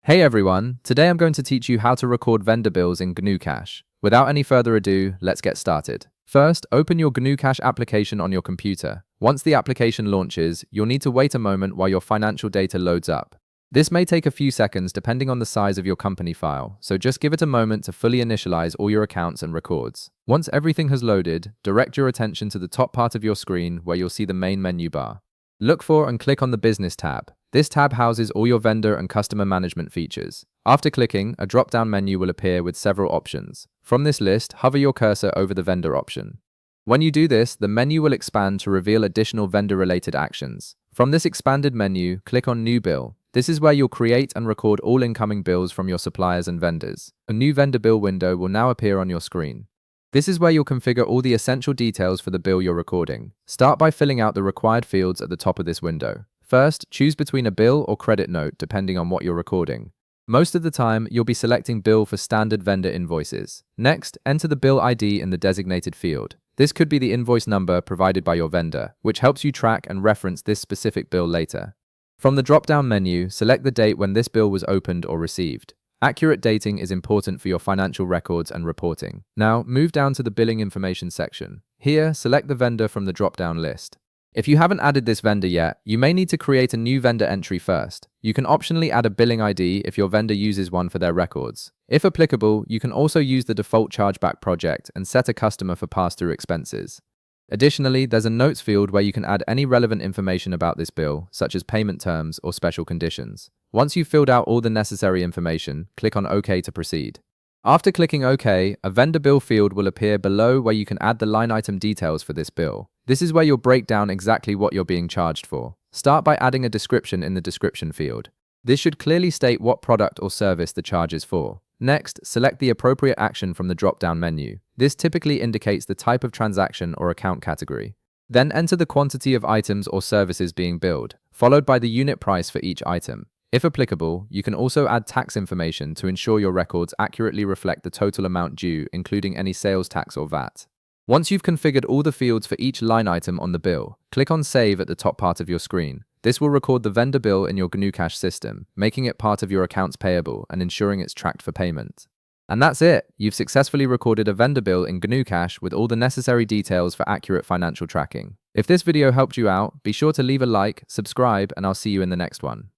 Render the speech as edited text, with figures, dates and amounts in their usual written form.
Hey everyone, today I'm going to teach you how to record vendor bills in Gnucash. Without any further ado, let's get started. First, open your Gnucash application on your computer. Once the application launches, you'll need to wait a moment while your financial data loads up. This may take a few seconds depending on the size of your company file, so just give it a moment to fully initialize all your accounts and records. Once everything has loaded, direct your attention to the top part of your screen where you'll see the main menu bar. Look for and click on the Business tab. This tab houses all your vendor and customer management features. After clicking, a drop-down menu will appear with several options. From this list, hover your cursor over the vendor option. When you do this, the menu will expand to reveal additional vendor-related actions. From this expanded menu, click on New Bill. This is where you'll create and record all incoming bills from your suppliers and vendors. A new vendor bill window will now appear on your screen. This is where you'll configure all the essential details for the bill you're recording. Start by filling out the required fields at the top of this window. First, choose between a bill or credit note depending on what you're recording. Most of the time, you'll be selecting bill for standard vendor invoices. Next, enter the bill ID in the designated field. This could be the invoice number provided by your vendor, which helps you track and reference this specific bill later. From the drop-down menu, select the date when this bill was opened or received. Accurate dating is important for your financial records and reporting. Now, move down to the billing information section. Here, select the vendor from the drop-down list. If you haven't added this vendor yet, you may need to create a new vendor entry first. You can optionally add a billing ID if your vendor uses one for their records. If applicable, you can also use the default chargeback project and set a customer for pass-through expenses. Additionally, there's a notes field where you can add any relevant information about this bill, such as payment terms or special conditions. Once you've filled out all the necessary information, click on OK to proceed. After clicking OK, a vendor bill field will appear below where you can add the line item details for this bill. This is where you'll break down exactly what you're being charged for. Start by adding a description in the description field. This should clearly state what product or service the charge is for. Next, select the appropriate action from the drop-down menu. This typically indicates the type of transaction or account category. Then enter the quantity of items or services being billed, followed by the unit price for each item. If applicable, you can also add tax information to ensure your records accurately reflect the total amount due, including any sales tax or VAT. Once you've configured all the fields for each line item on the bill, click on Save at the top part of your screen. This will record the vendor bill in your Gnucash system, making it part of your accounts payable and ensuring it's tracked for payment. And that's it! You've successfully recorded a vendor bill in Gnucash with all the necessary details for accurate financial tracking. If this video helped you out, be sure to leave a like, subscribe, and I'll see you in the next one.